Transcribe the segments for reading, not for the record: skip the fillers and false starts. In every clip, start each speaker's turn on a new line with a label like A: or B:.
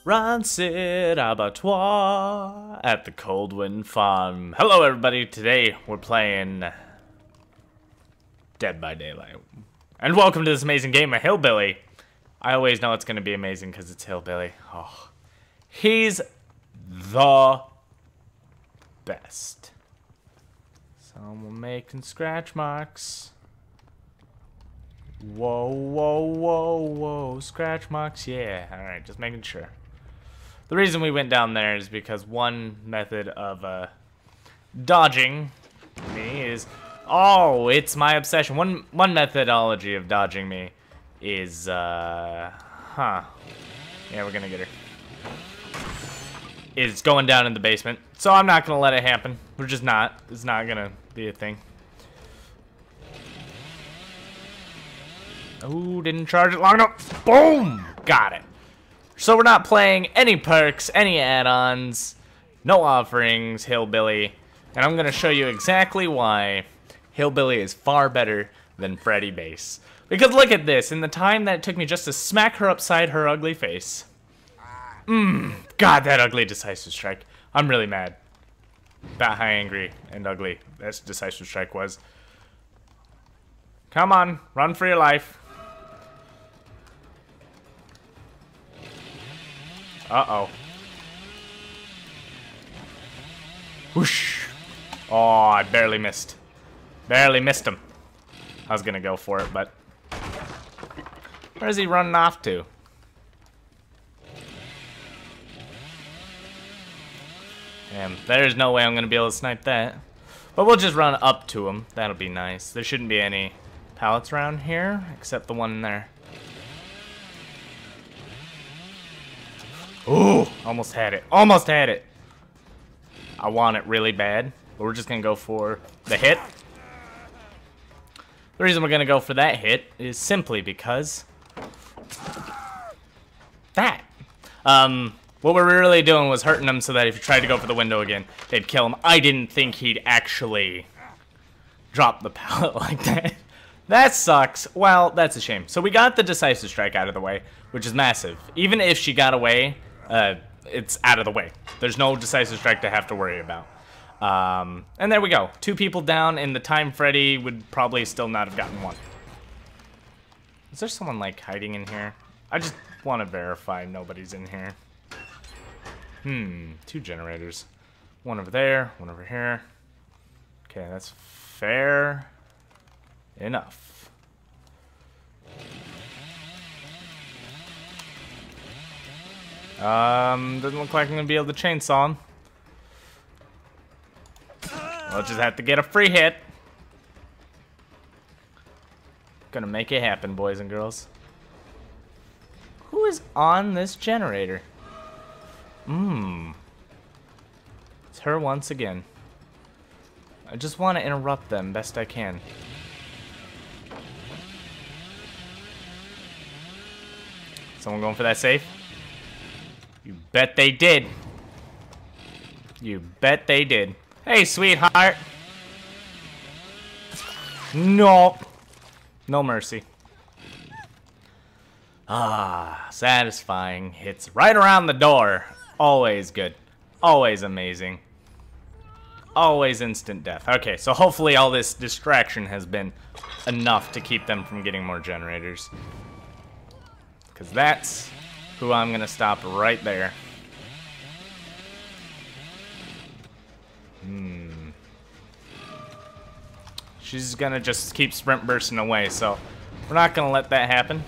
A: Rancid abattoir at the Coldwind Farm. Hello everybody, today we're playing Dead by Daylight. And welcome to this amazing game of Hillbilly. I always know it's going to be amazing because it's Hillbilly. Oh, he's the best. So we're making scratch marks. Whoa, whoa, whoa, whoa, scratch marks, yeah. Alright, just making sure. The reason we went down there is because one method of dodging me is... Oh, it's my obsession. One methodology of dodging me is, Yeah, we're gonna get her. Is going down in the basement. So I'm not gonna let it happen. We're just not. It's not gonna be a thing. Oh, didn't charge it long enough. Boom! Got it. So we're not playing any perks, any add-ons, no offerings, Hillbilly. And I'm going to show you exactly why Hillbilly is far better than Freddy base. Because look at this. In the time that it took me just to smack her upside her ugly face. God, that ugly decisive strike. I'm really mad. About how angry and ugly that decisive strike was. Come on, run for your life. Uh-oh. Whoosh. Oh, I barely missed. Barely missed him. I was gonna go for it, but... Where's he running off to? Damn, there's no way I'm gonna be able to snipe that. But we'll just run up to him. That'll be nice. There shouldn't be any pallets around here, except the one in there. Ooh, almost had it. Almost had it. I want it really bad, but we're just going to go for the hit. The reason we're going to go for that hit is simply because... that. What we're really doing was hurting him so that if he tried to go for the window again, they'd kill him. I didn't think he'd actually drop the pallet like that. That sucks. Well, that's a shame. So we got the decisive strike out of the way, which is massive. Even if she got away, it's out of the way. There's no decisive strike to have to worry about. And there we go. 2 people down in the time Freddy would probably still not have gotten one. Is there someone, like, hiding in here? I just want to verify nobody's in here. 2 generators. One over there, one over here. Okay, that's fair enough. Doesn't look like I'm gonna be able to chainsaw him. We'll just have to get a free hit. Gonna make it happen, boys and girls. Who is on this generator? It's her once again. I just want to interrupt them best I can. Someone going for that safe? You bet they did. You bet they did. Hey, sweetheart. Nope. No mercy. Ah, satisfying. Hits right around the door. Always good. Always amazing. Always instant death. Okay, so hopefully all this distraction has been enough to keep them from getting more generators. Because that's who I'm going to stop right there. She's going to just keep sprint bursting away, so we're not going to let that happen.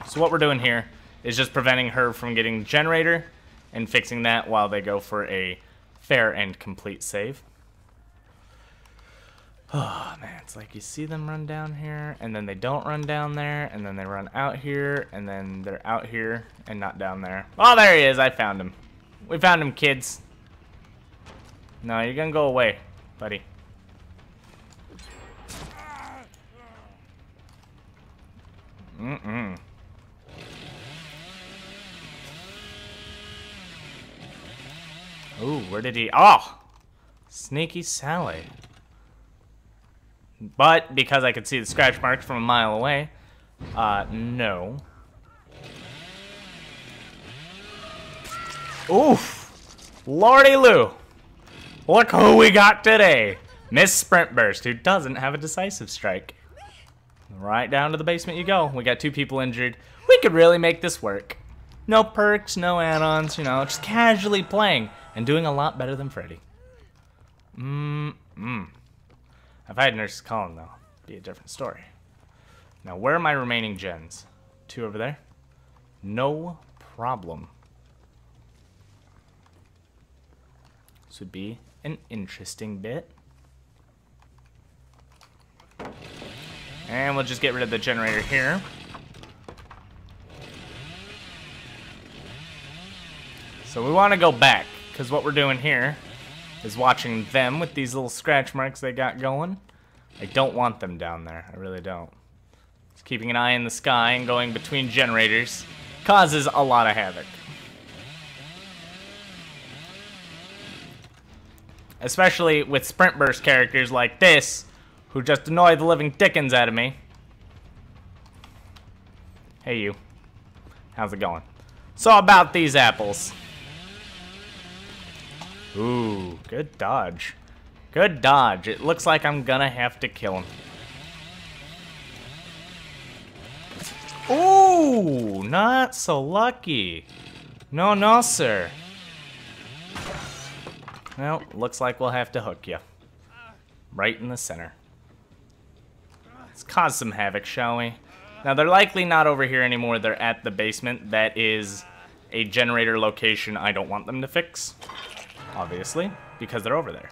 A: So what we're doing here is just preventing her from getting generator and fixing that while they go for a fair and complete save. Oh man, it's like you see them run down here and then they don't run down there and then they run out here and then they're out here and not down there. Oh, there he is. I found him. We found him, kids. No, you're gonna go away, buddy. Ooh, where did he... Oh! Sneaky Sally. But because I could see the scratch marks from a mile away, no. Oof. Lordy Lou. Look who we got today. Miss Sprint Burst, who doesn't have a decisive strike. Right down to the basement you go. We got 2 people injured. We could really make this work. No perks, no add-ons, you know, just casually playing and doing a lot better than Freddy. If I had Nurse's Calling, though, it'd be a different story. Now, where are my remaining gens? 2 over there? No problem. This would be an interesting bit. And we'll just get rid of the generator here. So we want to go back, because what we're doing here is watching them with these little scratch marks they got going. I don't want them down there. I really don't. Just keeping an eye in the sky and going between generators causes a lot of havoc. Especially with Sprint Burst characters like this, who just annoy the living dickens out of me. Hey you. How's it going? So about these apples. Ooh, good dodge. Good dodge. It looks like I'm gonna have to kill him. Ooh, not so lucky. No, no, sir. Well, looks like we'll have to hook you. Right in the center. Let's cause some havoc, shall we? Now, they're likely not over here anymore. They're at the basement. That is a generator location I don't want them to fix. Obviously, because they're over there.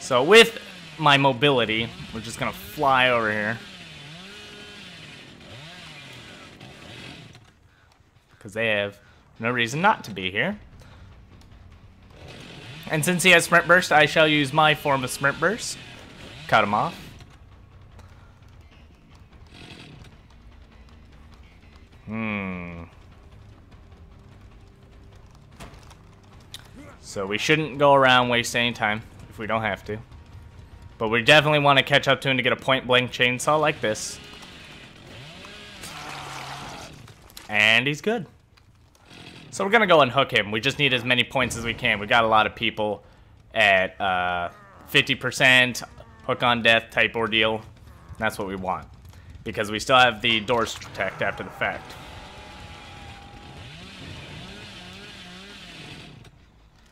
A: So with my mobility, we're just gonna fly over here. Because they have no reason not to be here. And since he has Sprint Burst, I shall use my form of Sprint Burst. Cut him off. So we shouldn't go around wasting any time if we don't have to. But we definitely want to catch up to him to get a point-blank chainsaw like this. And he's good. So we're going to go and hook him. We just need as many points as we can. We got a lot of people at 50% hook on death type ordeal. That's what we want. Because we still have the doors to protect after the fact.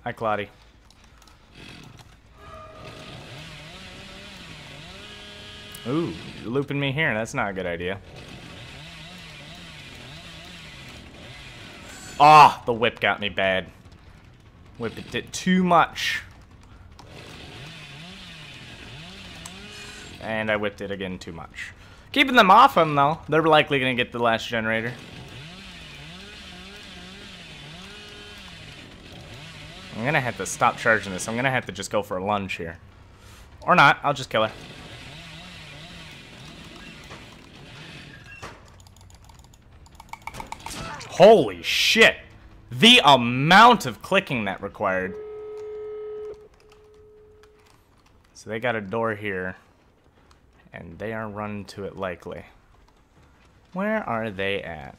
A: Hi, Claudie. Ooh, you're looping me here. That's not a good idea. Ah, oh, the whip got me bad. Whipped it too much. And I whipped it again too much. Keeping them off him, though. They're likely going to get the last generator. I'm going to have to stop charging this. I'm going to have to just go for a lunge here. Or not. I'll just kill her. Holy shit. The amount of clicking that required. So they got a door here. And they are running to it likely. Where are they at?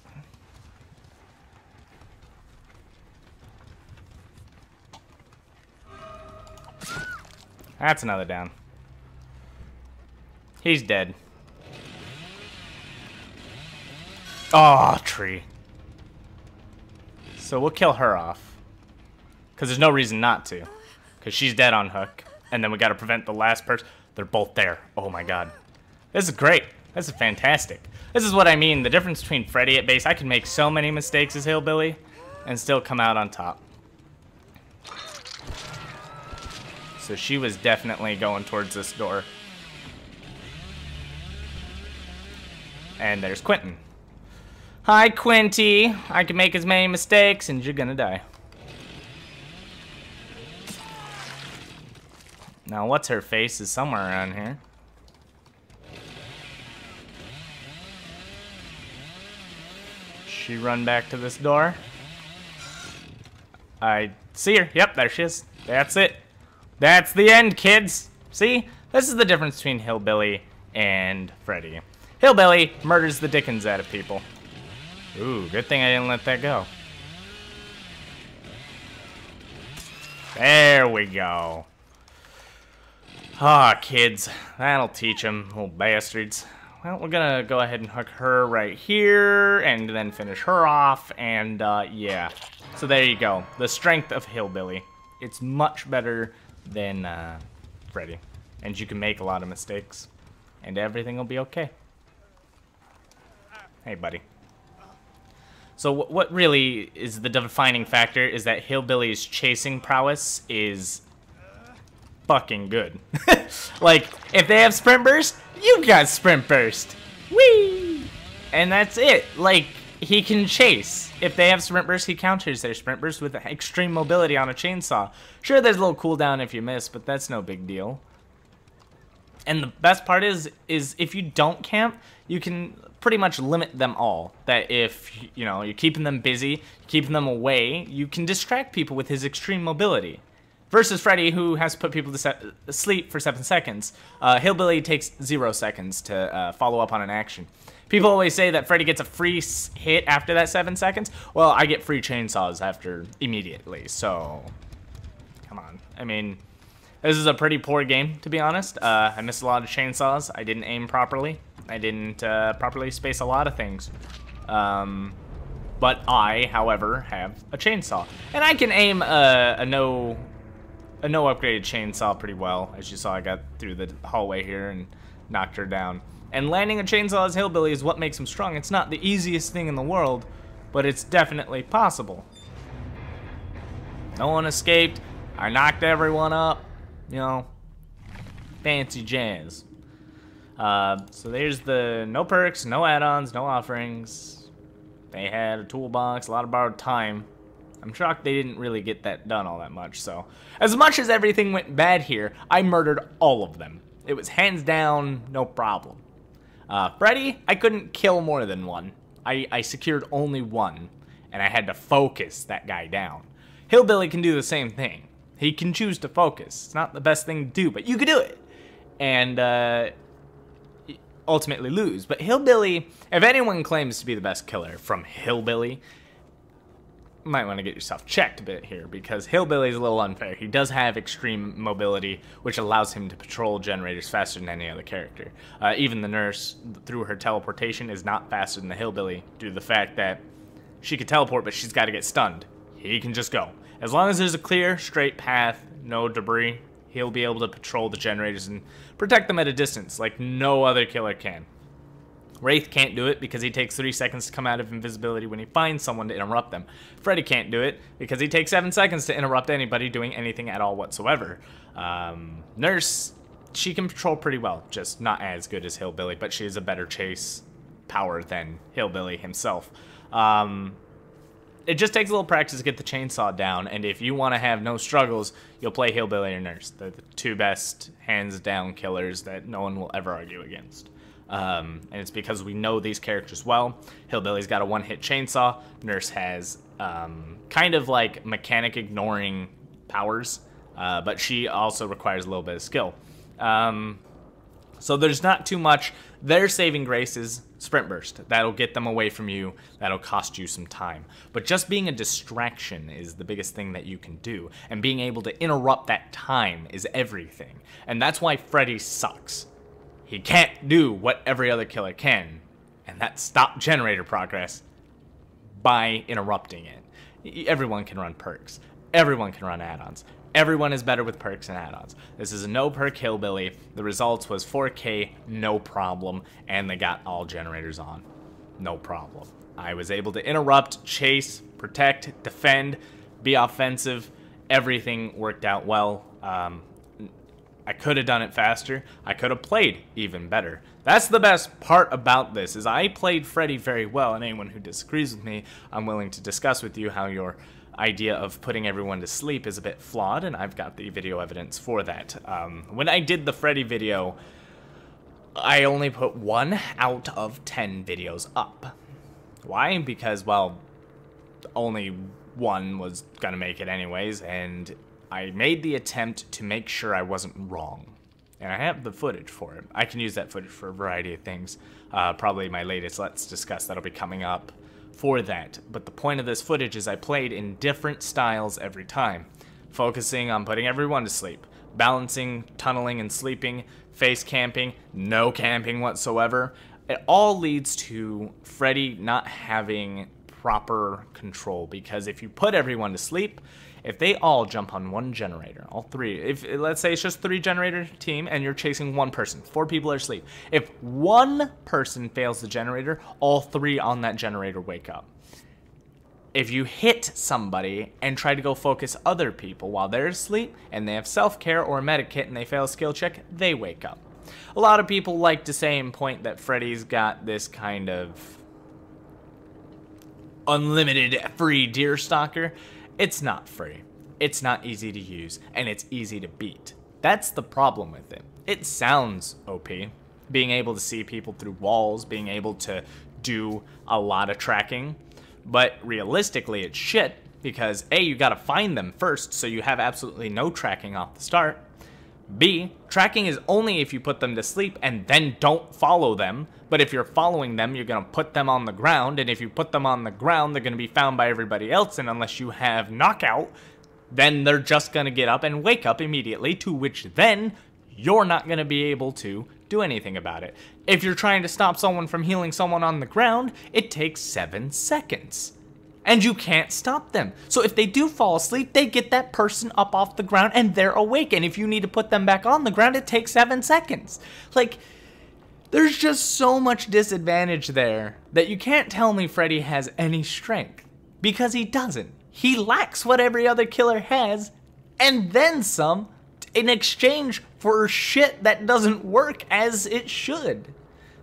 A: That's another down. He's dead. Oh, tree. So we'll kill her off. Because there's no reason not to. Because she's dead on hook. And then we got to prevent the last person. They're both there. Oh my god. This is great. This is fantastic. This is what I mean. The difference between Freddy at base. I can make so many mistakes as Hillbilly. And still come out on top. So she was definitely going towards this door. And there's Quentin. Hi, Quinty. I can make as many mistakes and you're gonna die. Now, what's her face is somewhere around here. She run back to this door. I see her. Yep, there she is. That's it. That's the end, kids. See? This is the difference between Hillbilly and Freddy. Hillbilly murders the dickens out of people. Ooh, good thing I didn't let that go. There we go. Ah, kids. That'll teach them, little bastards. Well, we're gonna go ahead and hook her right here, and then finish her off, and, yeah. So there you go. The strength of Hillbilly. It's much better than, Freddy. And you can make a lot of mistakes, and everything will be okay. Hey, buddy. So what really is the defining factor is that Hillbilly's chasing prowess is fucking good. Like, if they have sprint burst, you got sprint burst. Whee! And that's it. Like, he can chase. If they have sprint burst, he counters their sprint burst with extreme mobility on a chainsaw. Sure, there's a little cooldown if you miss, but that's no big deal. And the best part is if you don't camp, you can pretty much limit them all. That if, you know, you're keeping them busy, keeping them away, you can distract people with his extreme mobility. Versus Freddy, who has to put people to sleep for 7 seconds. Hillbilly takes 0 seconds to follow up on an action. People always say that Freddy gets a free hit after that 7 seconds. Well, I get free chainsaws after immediately, so come on. I mean, this is a pretty poor game, to be honest. I missed a lot of chainsaws. I didn't aim properly. I didn't properly space a lot of things. But I, however, have a chainsaw. And I can aim a no upgraded chainsaw pretty well. As you saw, I got through the hallway here and knocked her down. And landing a chainsaw as Hillbilly is what makes him strong. It's not the easiest thing in the world, but it's definitely possible. No one escaped. I knocked everyone up. You know, fancy jazz. So there's the no perks, no add-ons, no offerings. They had a toolbox, a lot of borrowed time. I'm shocked they didn't really get that done all that much. So as much as everything went bad here, I murdered all of them. It was hands down, no problem. Freddy, I couldn't kill more than one. I secured only one, and I had to focus that guy down. Hillbilly can do the same thing. He can choose to focus. It's not the best thing to do, but you could do it. And ultimately lose. But Hillbilly, if anyone claims to be the best killer from Hillbilly, you might want to get yourself checked a bit here, because Hillbilly is a little unfair. He does have extreme mobility, which allows him to patrol generators faster than any other character. Even the nurse, through her teleportation, is not faster than the Hillbilly, due to the fact that she could teleport, but she's got to get stunned. He can just go. As long as there's a clear, straight path, no debris, he'll be able to patrol the generators and protect them at a distance like no other killer can. Wraith can't do it because he takes 3 seconds to come out of invisibility when he finds someone to interrupt them. Freddy can't do it because he takes 7 seconds to interrupt anybody doing anything at all whatsoever. Nurse, she can patrol pretty well, just not as good as Hillbilly, but she has a better chase power than Hillbilly himself. It just takes a little practice to get the chainsaw down, and if you want to have no struggles, you'll play Hillbilly or Nurse. They're the two best hands-down killers that no one will ever argue against. And it's because we know these characters well. Hillbilly's got a one-hit chainsaw. Nurse has kind of like mechanic ignoring powers, but she also requires a little bit of skill. So there's not too much. Their saving grace is sprint burst. That'll get them away from you. That'll cost you some time. But just being a distraction is the biggest thing that you can do. And being able to interrupt that time is everything. And that's why Freddy sucks. He can't do what every other killer can. And that's stop generator progress by interrupting it. Everyone can run perks. Everyone can run add-ons. Everyone is better with perks and add-ons. This is a no-perk Hillbilly. The results was 4K, no problem, and they got all generators on. No problem. I was able to interrupt, chase, protect, defend, be offensive. Everything worked out well. I could have done it faster. I could have played even better. That's the best part about this, is I played Freddy very well, and anyone who disagrees with me, I'm willing to discuss with you how your idea of putting everyone to sleep is a bit flawed, and I've got the video evidence for that. When I did the Freddy video, I only put 1 out of 10 videos up. Why? Because, well, only 1 was gonna make it anyways, and I made the attempt to make sure I wasn't wrong. And I have the footage for it. I can use that footage for a variety of things. Probably my latest Let's Discuss that'll be coming up for that. But the point of this footage is I played in different styles every time, focusing on putting everyone to sleep, balancing, tunneling, and sleeping, face camping, no camping whatsoever. It all leads to Freddy not having proper control, because if you put everyone to sleep, if they all jump on one generator, all three, if let's say it's just 3 generator team and you're chasing one person, 4 people are asleep. If one person fails the generator, all 3 on that generator wake up. If you hit somebody and try to go focus other people while they're asleep and they have self-care or a medikit and they fail a skill check, they wake up. A lot of people like to say and point that Freddy's got this kind of unlimited free deer stalker. It's not free. It's not easy to use, and it's easy to beat. That's the problem with it. It sounds OP, being able to see people through walls, being able to do a lot of tracking, but realistically it's shit, because A, you gotta find them first, so you have absolutely no tracking off the start. B, tracking is only if you put them to sleep and then don't follow them, but if you're following them, you're gonna put them on the ground, and if you put them on the ground, they're gonna be found by everybody else, and unless you have knockout, then they're just gonna get up and wake up immediately, to which then you're not gonna be able to do anything about it. If you're trying to stop someone from healing someone on the ground, it takes 7 seconds. And you can't stop them. So if they do fall asleep, they get that person up off the ground and they're awake. And if you need to put them back on the ground, it takes 7 seconds. Like, there's just so much disadvantage there that you can't tell me Freddy has any strength. Because he doesn't. He lacks what every other killer has, and then some, in exchange for shit that doesn't work as it should.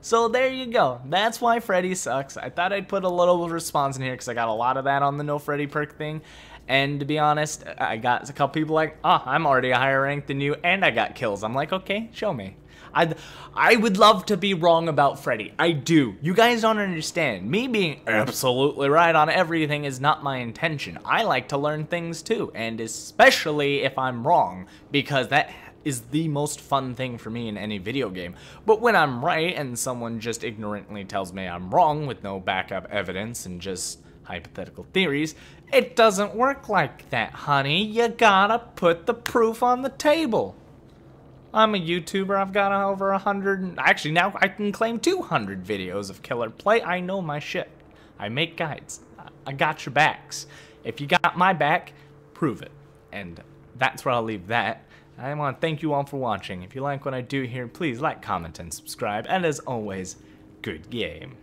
A: So there you go. That's why Freddy sucks. I thought I'd put a little response in here because I got a lot of that on the no Freddy perk thing. And to be honest, I got a couple people like, oh, I'm already a higher rank than you and I got kills. I'm like, okay, show me. I would love to be wrong about Freddy. I do. You guys don't understand. Me being absolutely right on everything is not my intention. I like to learn things too, and especially if I'm wrong, because that is the most fun thing for me in any video game. But when I'm right and someone just ignorantly tells me I'm wrong with no backup evidence and just hypothetical theories, it doesn't work like that, honey. You gotta put the proof on the table. I'm a YouTuber. I've got over 100, actually now I can claim 200 videos of killer play. I know my shit. I make guides. I got your backs. If you got my back, prove it. And that's where I'll leave that. I want to thank you all for watching. If you like what I do here, please like, comment, and subscribe. And as always, good game.